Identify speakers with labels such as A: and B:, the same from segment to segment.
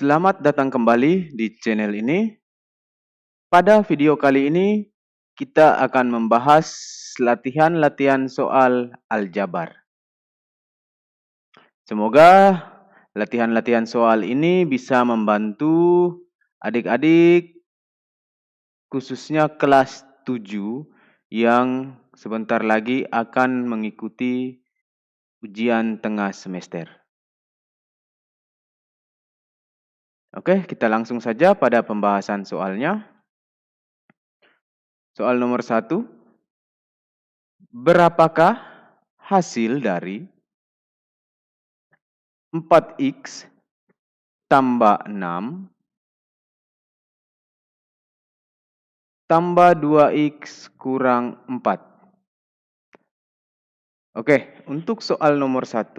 A: Selamat datang kembali di channel ini. Pada video kali ini, kita akan membahas latihan-latihan soal aljabar. Semoga latihan-latihan soal ini bisa membantu adik-adik, khususnya kelas 7 yang sebentar lagi akan mengikuti ujian tengah semester. Oke, kita langsung saja pada pembahasan soalnya. Soal nomor 1. Berapakah hasil dari 4x tambah 6 tambah 2x kurang 4? Oke, untuk soal nomor 1,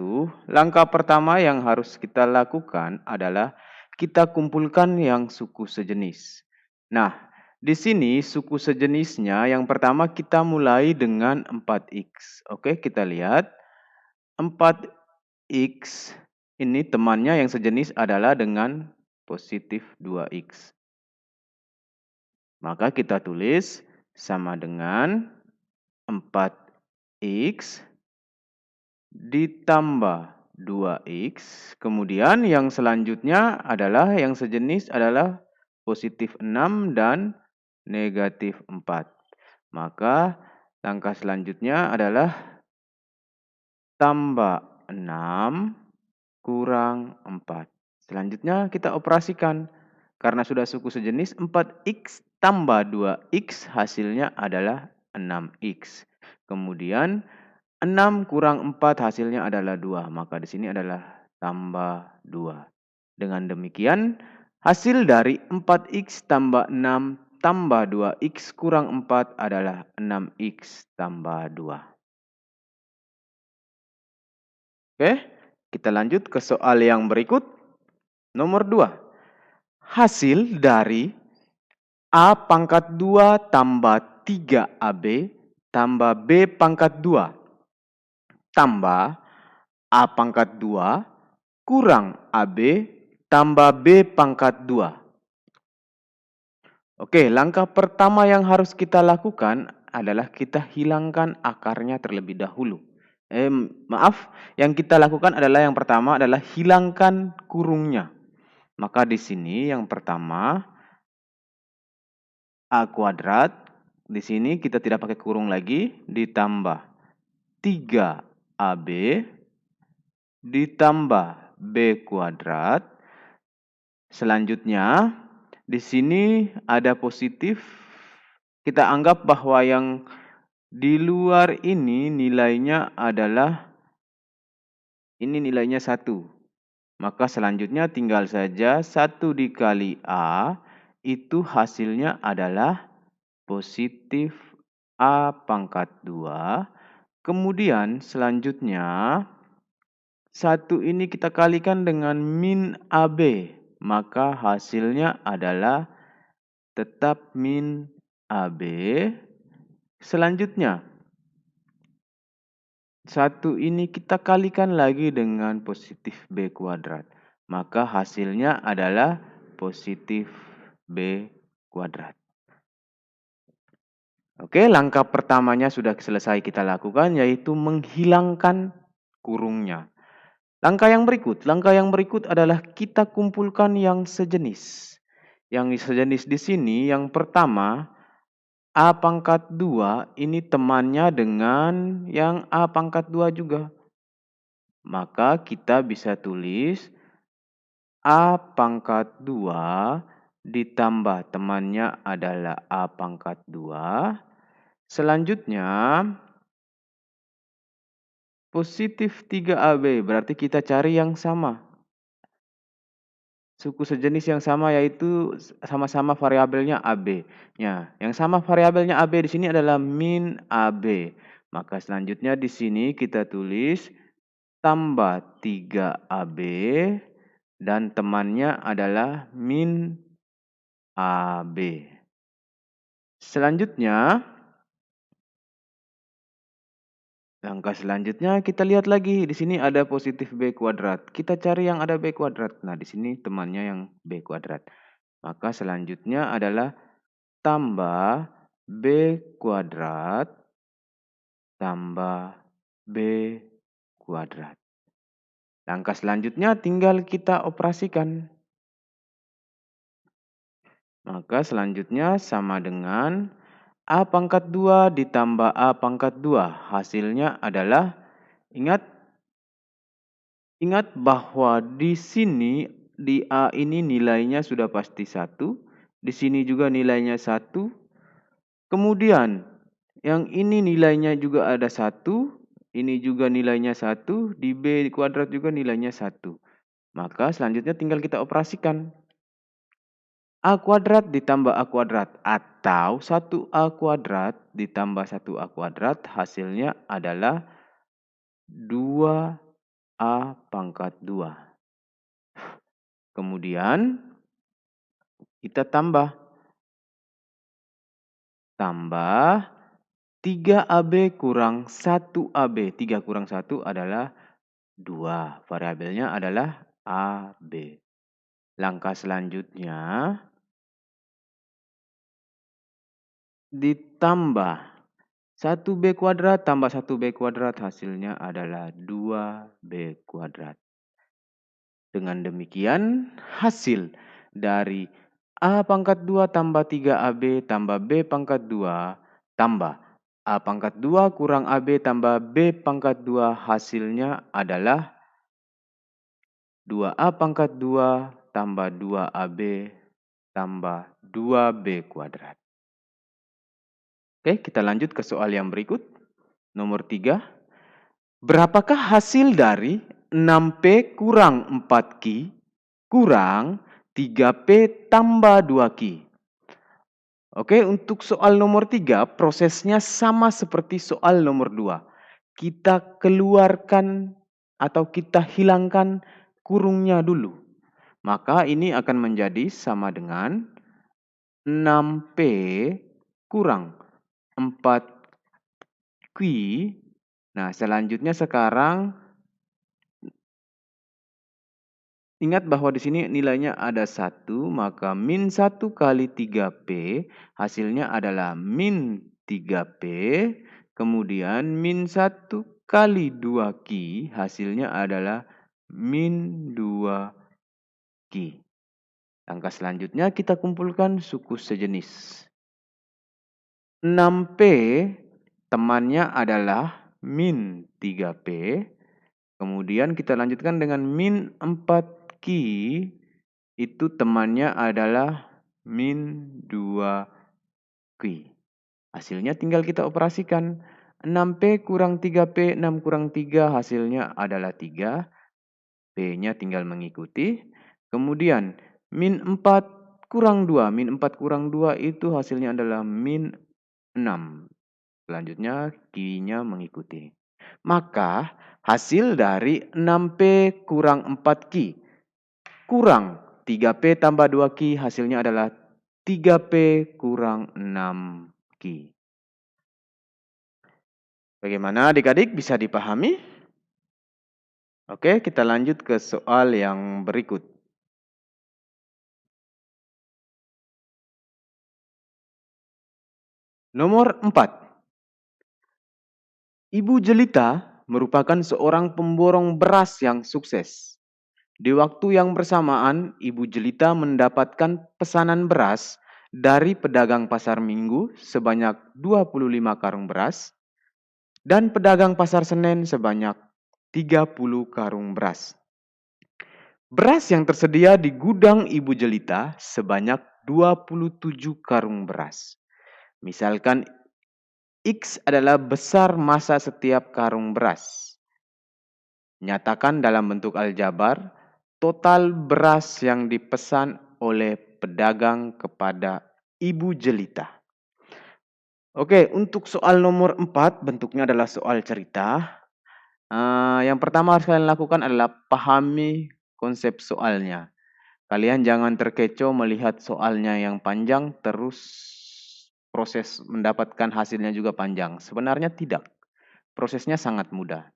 A: langkah pertama yang harus kita lakukan adalah kita kumpulkan yang suku sejenis. Nah, di sini suku sejenisnya yang pertama kita mulai dengan 4x. Oke, kita lihat 4x ini temannya yang sejenis adalah dengan positif 2x. Maka kita tulis sama dengan 4x ditambah 2x. Kemudian yang selanjutnya adalah yang sejenis adalah positif 6 dan negatif 4. Maka langkah selanjutnya adalah tambah 6 kurang 4. Selanjutnya kita operasikan. Karena sudah suku sejenis, 4x tambah 2x hasilnya adalah 6x. Kemudian 6 kurang 4 hasilnya adalah 2. Maka di sini adalah tambah 2. Dengan demikian, hasil dari 4x tambah 6 tambah 2x kurang 4 adalah 6x tambah 2. Oke, kita lanjut ke soal yang berikut. Nomor 2. Hasil dari A pangkat 2 tambah 3AB tambah B pangkat 2 tambah A pangkat 2 kurang AB tambah B pangkat 2. Oke, langkah pertama yang harus kita lakukan adalah kita hilangkan akarnya terlebih dahulu. Yang kita lakukan adalah yang pertama adalah hilangkan kurungnya. Maka di sini yang pertama A kuadrat, di sini kita tidak pakai kurung lagi, ditambah 3AB ditambah B kuadrat. Selanjutnya, di sini ada positif. Kita anggap bahwa yang di luar ini nilainya adalah, ini nilainya 1. Maka selanjutnya tinggal saja 1 dikali A, itu hasilnya adalah positif A pangkat 2. Kemudian selanjutnya 1 ini kita kalikan dengan min AB. Maka hasilnya adalah tetap min AB. Selanjutnya 1 ini kita kalikan lagi dengan positif B kuadrat. Maka hasilnya adalah positif B kuadrat. Oke, langkah pertamanya sudah selesai kita lakukan, yaitu menghilangkan kurungnya. Langkah yang berikut adalah kita kumpulkan yang sejenis. Yang sejenis di sini, yang pertama, A pangkat 2 ini temannya dengan yang A pangkat 2 juga. Maka kita bisa tulis A pangkat 2 ditambah temannya adalah A pangkat 2. Selanjutnya, positif 3AB, berarti kita cari yang sama. Suku sejenis yang sama yaitu sama-sama variabelnya AB-nya. Yang sama variabelnya AB di sini adalah min AB. Maka selanjutnya di sini kita tulis tambah 3AB dan temannya adalah min AB. Selanjutnya Langkah selanjutnya kita lihat lagi, di sini ada positif B kuadrat. Kita cari yang ada B kuadrat. Nah, di sini temannya yang B kuadrat. Maka selanjutnya adalah tambah B kuadrat tambah B kuadrat. Langkah selanjutnya tinggal kita operasikan. Maka selanjutnya sama dengan A pangkat 2 ditambah A pangkat 2. Hasilnya adalah, ingat Ingat bahwa di sini, di A ini nilainya sudah pasti 1, di sini juga nilainya 1, kemudian yang ini nilainya juga ada 1, ini juga nilainya 1, di B kuadrat juga nilainya 1. Maka selanjutnya tinggal kita operasikan. A kuadrat ditambah A kuadrat atau 1A kuadrat ditambah 1A kuadrat hasilnya adalah 2A pangkat 2. Kemudian kita tambah 3AB kurang 1AB. 3 kurang 1 adalah 2. Variabelnya adalah AB. Langkah selanjutnya ditambah 1B kuadrat tambah 1B kuadrat hasilnya adalah 2B kuadrat. Dengan demikian hasil dari A pangkat 2 tambah 3AB tambah B pangkat 2 tambah A pangkat 2 kurang AB tambah B pangkat 2 hasilnya adalah 2A pangkat 2 tambah 2AB tambah 2B kuadrat. Oke, kita lanjut ke soal yang berikut. Nomor 3. Berapakah hasil dari 6P kurang 4Q kurang 3P tambah 2Q? Oke, untuk soal nomor 3, prosesnya sama seperti soal nomor 2. Kita keluarkan atau kita hilangkan kurungnya dulu. Maka ini akan menjadi sama dengan 6P kurang 4Q. Nah, selanjutnya sekarang ingat bahwa di sini nilainya ada 1, maka min 1 kali 3P hasilnya adalah min 3P. Kemudian min 1 kali 2Q hasilnya adalah min 2Q. Langkah selanjutnya kita kumpulkan suku sejenis. 6P temannya adalah min 3P. Kemudian kita lanjutkan dengan min 4Q, itu temannya adalah min 2Q. Hasilnya tinggal kita operasikan. 6P kurang 3P, 6 kurang 3 hasilnya adalah 3. P-nya tinggal mengikuti. Kemudian min 4 kurang 2, min 4 kurang 2 itu hasilnya adalah min 6. Selanjutnya Q-nya mengikuti. Maka hasil dari 6P kurang 4Q kurang 3P tambah 2Q hasilnya adalah 3P kurang 6Q. Bagaimana adik-adik, bisa dipahami? Oke, kita lanjut ke soal yang berikut. Nomor 4. Ibu Jelita merupakan seorang pemborong beras yang sukses. Di waktu yang bersamaan, Ibu Jelita mendapatkan pesanan beras dari pedagang pasar Minggu sebanyak 25 karung beras dan pedagang pasar Senen sebanyak 30 karung beras. Beras yang tersedia di gudang Ibu Jelita sebanyak 27 karung beras. Misalkan X adalah besar massa setiap karung beras. Nyatakan dalam bentuk aljabar total beras yang dipesan oleh pedagang kepada Ibu Jelita. Oke, untuk soal nomor 4 bentuknya adalah soal cerita. Yang pertama harus kalian lakukan adalah pahami konsep soalnya. Kalian jangan terkecoh melihat soalnya yang panjang terus proses mendapatkan hasilnya juga panjang. Sebenarnya tidak. Prosesnya sangat mudah.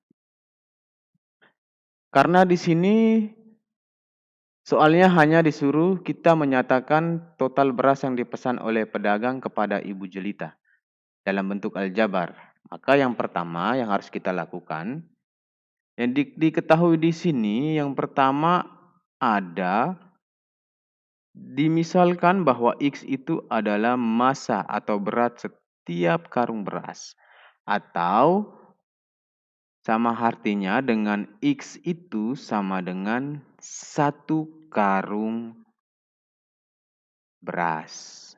A: Karena di sini soalnya hanya disuruh kita menyatakan total beras yang dipesan oleh pedagang kepada Ibu Jelita dalam bentuk aljabar. Maka yang pertama yang harus kita lakukan, yang diketahui di sini, yang pertama ada, dimisalkan bahwa X itu adalah massa atau berat setiap karung beras. Atau sama artinya dengan X itu sama dengan 1 karung beras.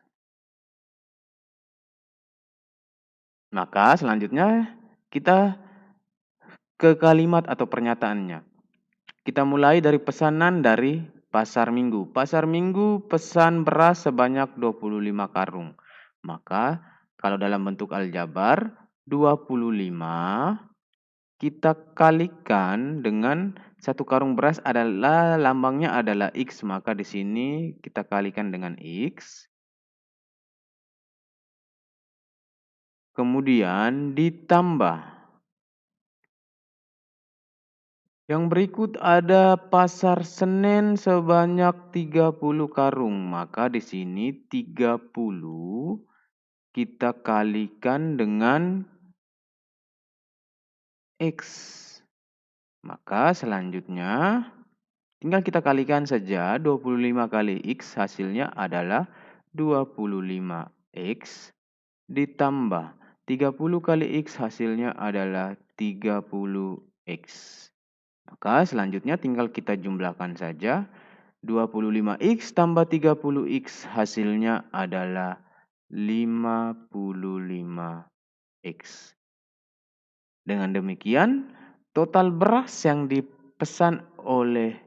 A: Maka selanjutnya kita ke kalimat atau pernyataannya. Kita mulai dari pesanan dari Pasar Minggu. Pasar Minggu pesan beras sebanyak 25 karung. Maka kalau dalam bentuk aljabar, 25 kita kalikan dengan 1 karung beras adalah lambangnya adalah X. Maka di sini kita kalikan dengan X. Kemudian ditambah. Yang berikut ada Pasar Senen sebanyak 30 karung. Maka di sini 30 kita kalikan dengan X. Maka selanjutnya tinggal kita kalikan saja 25 kali X hasilnya adalah 25X ditambah 30 kali X hasilnya adalah 30X. Maka selanjutnya tinggal kita jumlahkan saja. 25X tambah 30X hasilnya adalah 55X. Dengan demikian, total beras yang dipesan oleh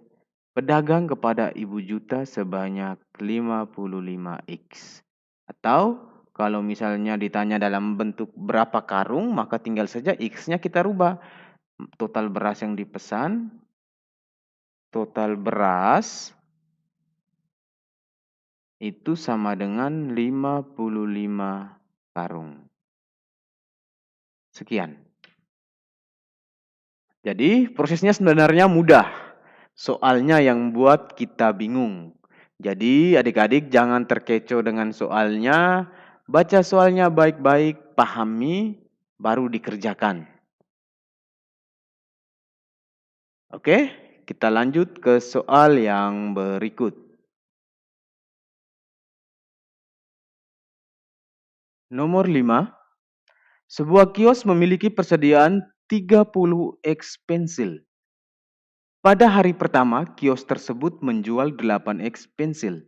A: pedagang kepada Ibu Juta sebanyak 55X. Atau kalau misalnya ditanya dalam bentuk berapa karung, maka tinggal saja X-nya kita rubah. Total beras yang dipesan, total beras itu sama dengan 55 karung. Sekian. Jadi prosesnya sebenarnya mudah. Soalnya yang buat kita bingung. Jadi adik-adik jangan terkecoh dengan soalnya. Baca soalnya baik-baik, pahami, baru dikerjakan. Oke, kita lanjut ke soal yang berikut. Nomor 5. Sebuah kios memiliki persediaan 30X pensil. Pada hari pertama, kios tersebut menjual 8X pensil.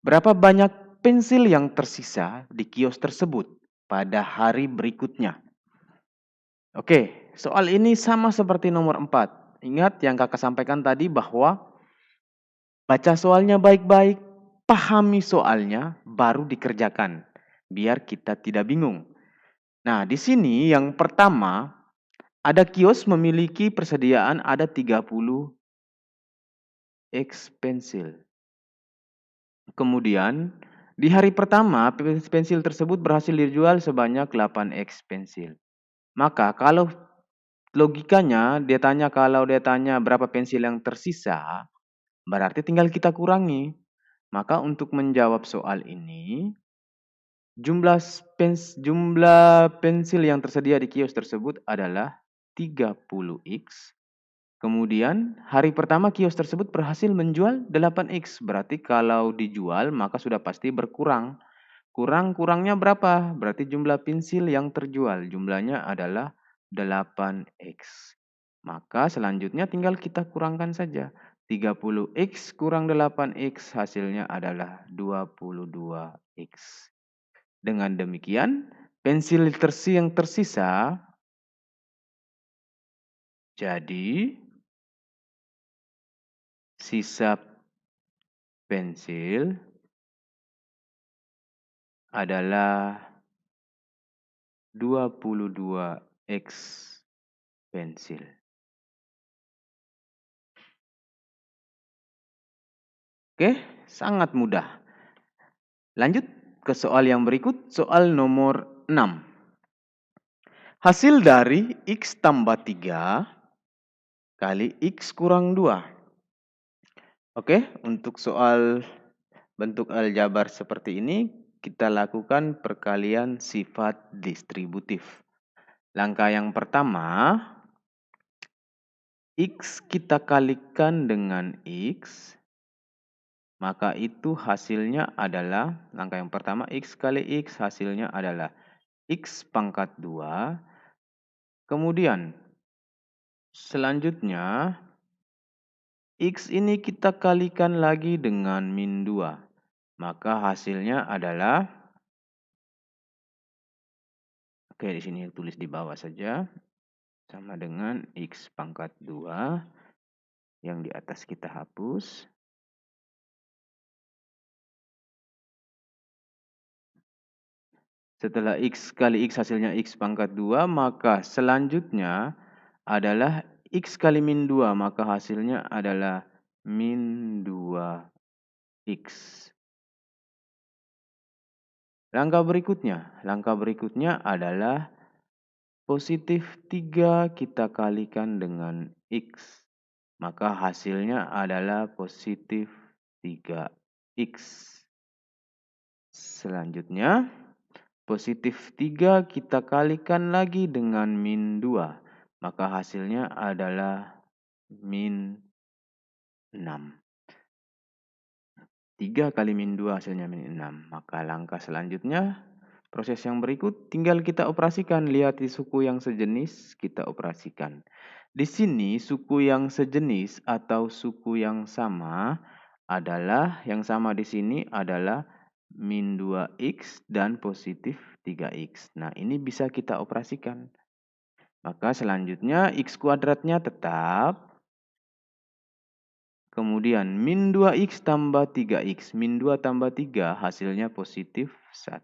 A: Berapa banyak pensil yang tersisa di kios tersebut pada hari berikutnya? Oke, soal ini sama seperti nomor 4. Ingat yang kakak sampaikan tadi bahwa baca soalnya baik-baik, pahami soalnya, baru dikerjakan. Biar kita tidak bingung. Nah, di sini yang pertama, ada kios memiliki persediaan ada 30X pensil. Kemudian, di hari pertama, pensil tersebut berhasil dijual sebanyak 8X pensil. Maka kalau logikanya kalau dia tanya berapa pensil yang tersisa, berarti tinggal kita kurangi. Maka untuk menjawab soal ini, jumlah pensil yang tersedia di kios tersebut adalah 30X. Kemudian hari pertama kios tersebut berhasil menjual 8X. Berarti kalau dijual maka sudah pasti berkurang. Kurangnya berapa? Berarti jumlah pensil yang terjual. Jumlahnya adalah 8X. Maka selanjutnya tinggal kita kurangkan saja. 30X kurang 8X hasilnya adalah 22X. Dengan demikian, pensil yang tersisa jadi sisa pensil adalah 22X pensil. Oke, sangat mudah. Lanjut ke soal yang berikut, soal nomor 6. Hasil dari X tambah 3 kali X kurang 2. Oke, untuk soal bentuk aljabar seperti ini, kita lakukan perkalian sifat distributif. Langkah yang pertama, X kita kalikan dengan X, maka itu hasilnya adalah, langkah yang pertama, X kali X hasilnya adalah X pangkat 2. Kemudian, selanjutnya, X ini kita kalikan lagi dengan min 2. Maka hasilnya adalah, oke di sini tulis di bawah saja, sama dengan X pangkat 2, yang di atas kita hapus. Setelah X kali X hasilnya X pangkat 2, maka selanjutnya adalah X kali min 2, maka hasilnya adalah min 2X. Langkah berikutnya adalah positif 3 kita kalikan dengan X. Maka hasilnya adalah positif 3X. Selanjutnya, positif 3 kita kalikan lagi dengan min 2. Maka hasilnya adalah min 6. 3 kali min 2 hasilnya min 6. Maka langkah selanjutnya, proses yang berikut tinggal kita operasikan. Lihat di suku yang sejenis, kita operasikan. Di sini suku yang sejenis atau suku yang sama adalah, yang sama di sini adalah min 2X dan positif 3X. Nah, ini bisa kita operasikan. Maka selanjutnya X kuadratnya tetap. Kemudian min 2X tambah 3X. Min 2 tambah 3 hasilnya positif 1.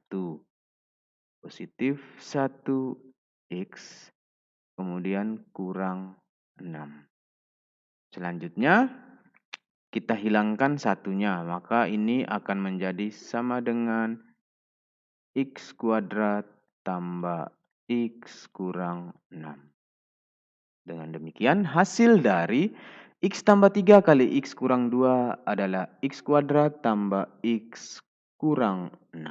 A: Positif 1X. Kemudian kurang 6. Selanjutnya kita hilangkan satunya. Maka ini akan menjadi sama dengan X kuadrat tambah X kurang 6. Dengan demikian hasil dari X tambah 3 kali X kurang 2 adalah X kuadrat tambah X kurang 6.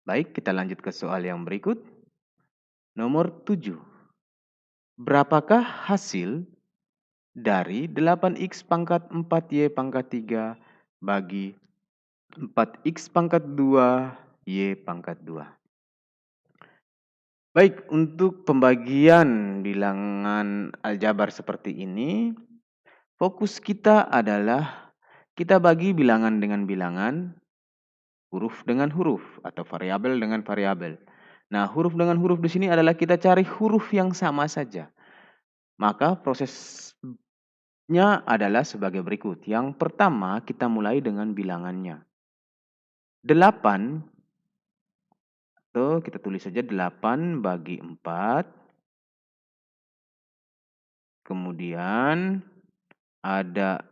A: Baik, kita lanjut ke soal yang berikut. Nomor 7. Berapakah hasil dari 8X pangkat 4Y pangkat 3 bagi 4X pangkat 2 Y pangkat 2? Baik, untuk pembagian bilangan aljabar seperti ini, fokus kita adalah kita bagi bilangan dengan bilangan, huruf dengan huruf, atau variabel dengan variabel. Nah, huruf dengan huruf di sini adalah kita cari huruf yang sama saja. Maka prosesnya adalah sebagai berikut. Yang pertama, kita mulai dengan bilangannya. 8, atau kita tulis saja 8 bagi 4. Kemudian ada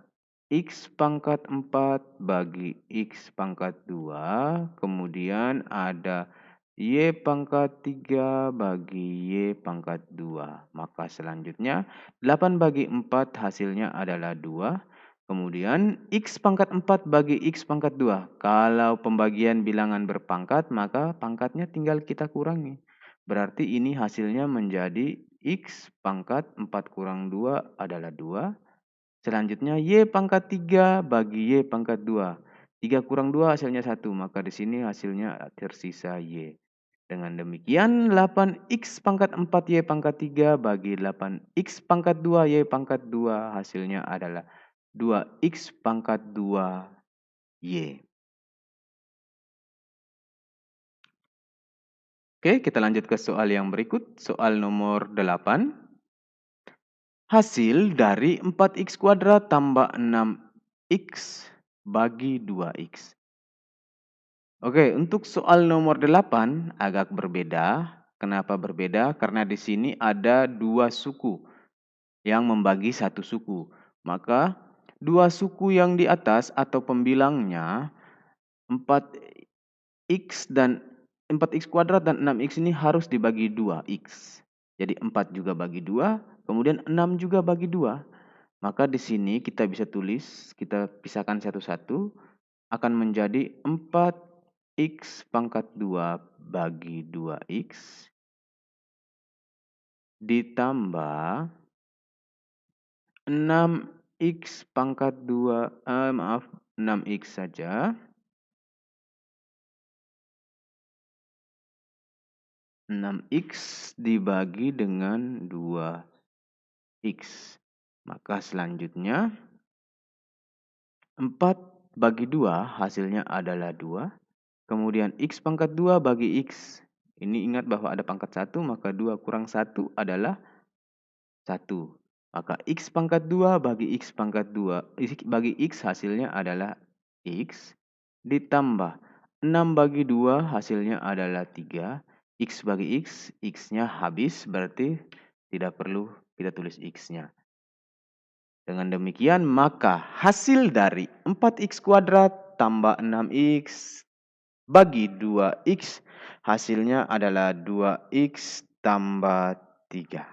A: X pangkat 4 bagi X pangkat 2. Kemudian ada Y pangkat 3 bagi Y pangkat 2. Maka selanjutnya 8 bagi 4 hasilnya adalah 2. Kemudian X pangkat 4 bagi X pangkat 2. Kalau pembagian bilangan berpangkat, maka pangkatnya tinggal kita kurangi. Berarti ini hasilnya menjadi X pangkat 4 kurang 2 adalah 2. Selanjutnya Y pangkat 3 bagi Y pangkat 2. 3 kurang 2 hasilnya 1. Maka di sini hasilnya tersisa Y. Dengan demikian 8X pangkat 4 Y pangkat 3 bagi 8X pangkat 2 Y pangkat 2 hasilnya adalah 2X pangkat 2 Y. Oke, kita lanjut ke soal yang berikut. Soal nomor 8. Hasil dari 4X kuadrat tambah 6X bagi 2X. Oke, untuk soal nomor 8 agak berbeda. Kenapa berbeda? Karena di sini ada 2 suku yang membagi satu suku. Maka 2 suku yang di atas atau pembilangnya 4X dan 4x kuadrat dan 6x ini harus dibagi 2x. Jadi 4 juga bagi 2, kemudian 6 juga bagi 2. Maka di sini kita bisa tulis, kita pisahkan satu-satu, akan menjadi 4x pangkat 2 bagi 2x ditambah 6x pangkat 2, 6x saja, 6x dibagi dengan 2x. Maka selanjutnya 4 bagi 2 hasilnya adalah 2. Kemudian x pangkat 2 bagi x. Ini ingat bahwa ada pangkat 1, maka 2 kurang 1 adalah 1. Maka x pangkat 2 bagi x pangkat 2, bagi x hasilnya adalah x. Ditambah 6 bagi 2 hasilnya adalah 3. X bagi x, x-nya habis berarti tidak perlu kita tulis x-nya. Dengan demikian maka hasil dari 4x kuadrat tambah 6x bagi 2x hasilnya adalah 2x tambah 3.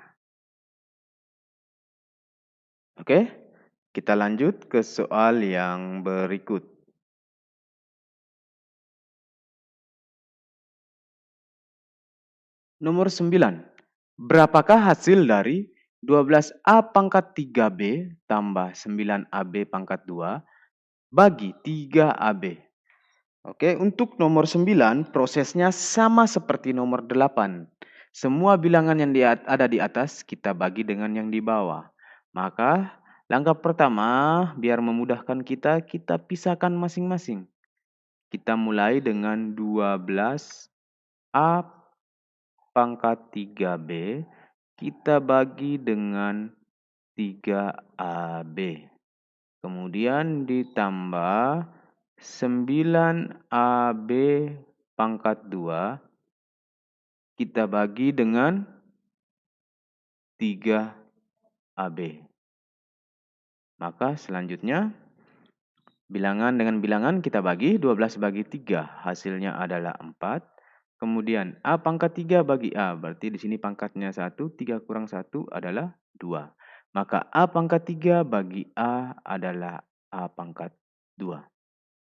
A: Oke, kita lanjut ke soal yang berikut. Nomor 9. Berapakah hasil dari 12A pangkat 3B tambah 9AB pangkat 2 bagi 3AB? Oke, untuk nomor 9 prosesnya sama seperti nomor 8. Semua bilangan yang ada di atas kita bagi dengan yang di bawah. Maka langkah pertama biar memudahkan kita pisahkan masing-masing. Kita mulai dengan 12A pangkat 3B kita bagi dengan 3AB. Kemudian ditambah 9AB pangkat 2 kita bagi dengan 3AB. Maka selanjutnya bilangan dengan bilangan kita bagi 12 bagi 3 hasilnya adalah 4. Kemudian A pangkat 3 bagi A, berarti di sini pangkatnya 1, 3 kurang 1 adalah 2. Maka A pangkat 3 bagi A adalah A pangkat 2.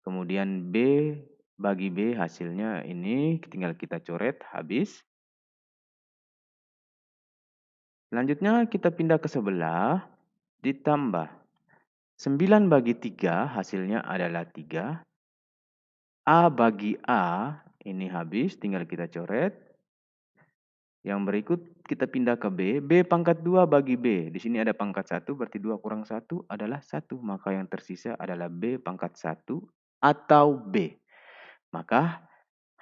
A: Kemudian B bagi B hasilnya ini tinggal kita coret habis. Selanjutnya kita pindah ke sebelah, ditambah 9 bagi 3 hasilnya adalah 3. A bagi A ini habis, tinggal kita coret. Yang berikut kita pindah ke B. B pangkat 2 bagi B. Di sini ada pangkat 1, berarti 2 kurang 1 adalah 1. Maka yang tersisa adalah B pangkat 1 atau B. Maka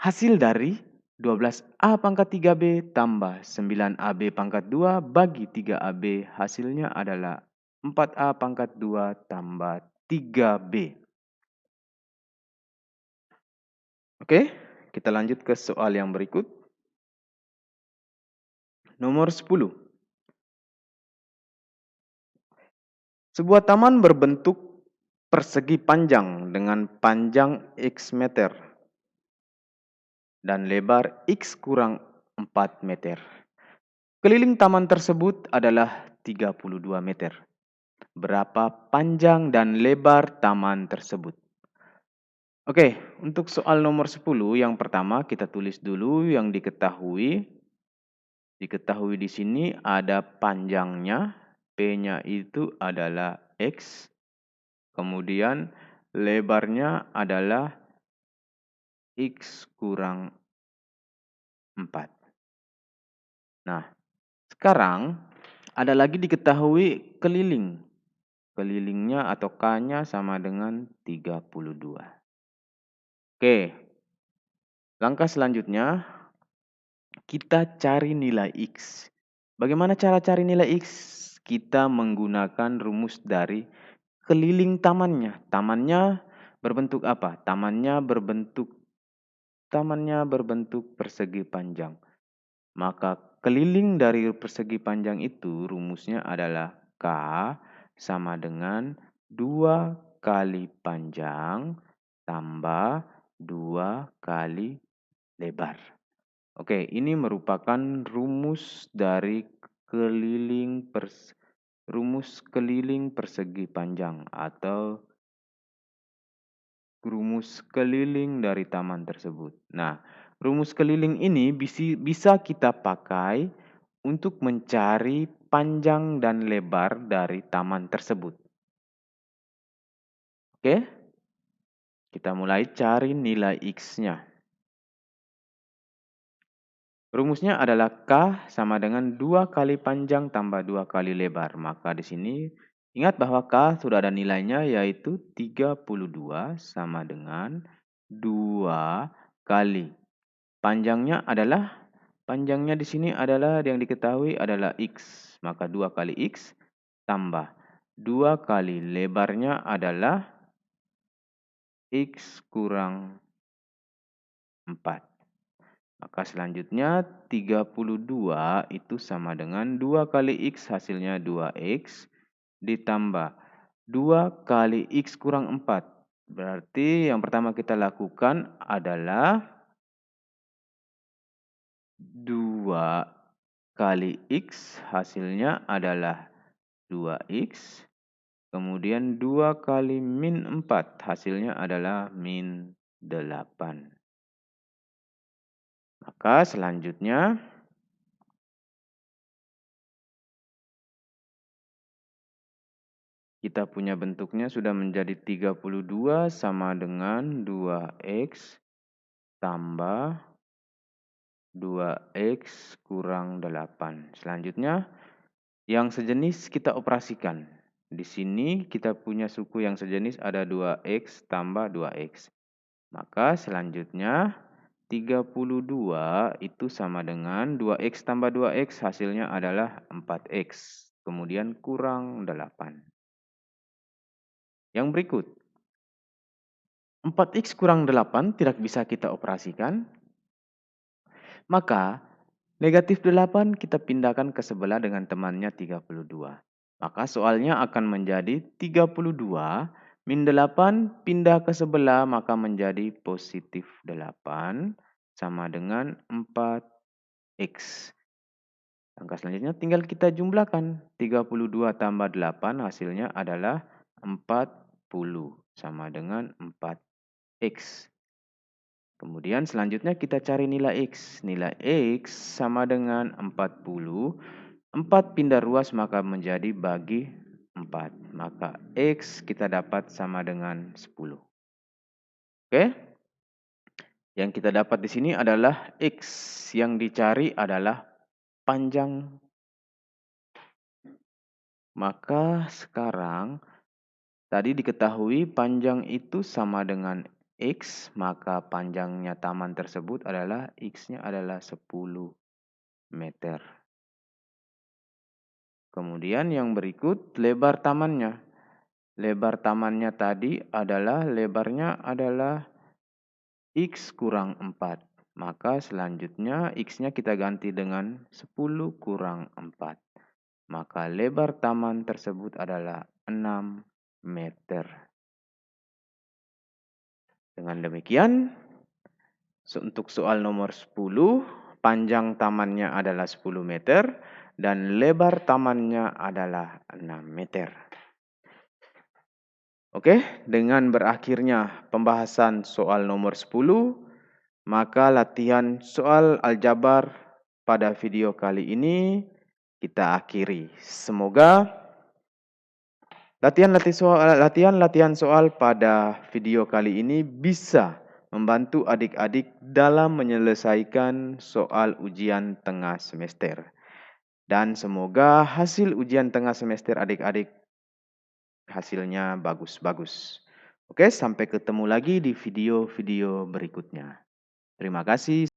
A: hasil dari 12A pangkat 3B tambah 9AB pangkat 2 bagi 3AB hasilnya adalah 4A pangkat 2 tambah 3B. Oke, kita lanjut ke soal yang berikut. Nomor 10. Sebuah taman berbentuk persegi panjang dengan panjang X meter dan lebar X kurang 4 meter. Keliling taman tersebut adalah 32 meter. Berapa panjang dan lebar taman tersebut? Oke, untuk soal nomor 10 yang pertama kita tulis dulu yang diketahui. Diketahui di sini ada panjangnya, P-nya itu adalah X. Kemudian lebarnya adalah X kurang 4. Nah, sekarang ada lagi diketahui keliling. Kelilingnya atau K-nya sama dengan 32. Oke, langkah selanjutnya kita cari nilai X. Bagaimana cara cari nilai X? Kita menggunakan rumus dari keliling tamannya. Tamannya berbentuk apa? Tamannya berbentuk persegi panjang. Maka keliling dari persegi panjang itu rumusnya adalah K sama dengan 2 kali panjang tambah 2 kali lebar. Oke, ini merupakan rumus keliling persegi panjang atau rumus keliling dari taman tersebut. Nah, rumus keliling ini bisa kita pakai untuk mencari panjang dan lebar dari taman tersebut. Oke, kita mulai cari nilai X-nya. Rumusnya adalah K sama dengan 2 kali panjang tambah 2 kali lebar. Maka di sini ingat bahwa K sudah ada nilainya yaitu 32 sama dengan 2 kali. Panjangnya di sini adalah yang diketahui adalah X. Maka 2 kali X tambah 2 kali lebarnya adalah X kurang 4. Maka selanjutnya 32 itu sama dengan 2 kali X hasilnya 2X ditambah 2 kali X kurang 4. Berarti yang pertama kita lakukan adalah 2 kali X hasilnya adalah 2X. Kemudian 2 kali min 4 hasilnya adalah min 8. Maka selanjutnya kita punya bentuknya sudah menjadi 32 sama dengan 2X tambah 2X kurang 8. Selanjutnya yang sejenis kita operasikan. Di sini kita punya suku yang sejenis ada 2X tambah 2X. Maka selanjutnya 32 itu sama dengan 2X tambah 2X hasilnya adalah 4X. Kemudian kurang 8. Yang berikut, 4X kurang 8 tidak bisa kita operasikan. Maka negatif 8 kita pindahkan ke sebelah dengan temannya 32. Maka soalnya akan menjadi 32 min 8 pindah ke sebelah maka menjadi positif 8 sama dengan 4X. Langkah selanjutnya tinggal kita jumlahkan. 32 tambah 8 hasilnya adalah 40 sama dengan 4X. Kemudian selanjutnya kita cari nilai X. Nilai X sama dengan 40. 4 pindah ruas maka menjadi bagi 4. Maka X kita dapat sama dengan 10. Oke? Yang kita dapat di sini adalah X. Yang dicari adalah panjang. Maka sekarang tadi diketahui panjang itu sama dengan X, maka panjangnya taman tersebut adalah X-nya adalah 10 meter. Kemudian yang berikut lebar tamannya. Lebar tamannya tadi adalah lebarnya adalah X kurang 4. Maka selanjutnya X-nya kita ganti dengan 10 kurang 4. Maka lebar taman tersebut adalah 6 meter. Dengan demikian, untuk soal nomor 10, panjang tamannya adalah 10 meter dan lebar tamannya adalah 6 meter. Oke, dengan berakhirnya pembahasan soal nomor 10, maka latihan soal aljabar pada video kali ini kita akhiri. Semoga latihan soal pada video kali ini bisa membantu adik-adik dalam menyelesaikan soal ujian tengah semester. Dan semoga hasil ujian tengah semester adik-adik hasilnya bagus-bagus. Oke, sampai ketemu lagi di video-video berikutnya. Terima kasih.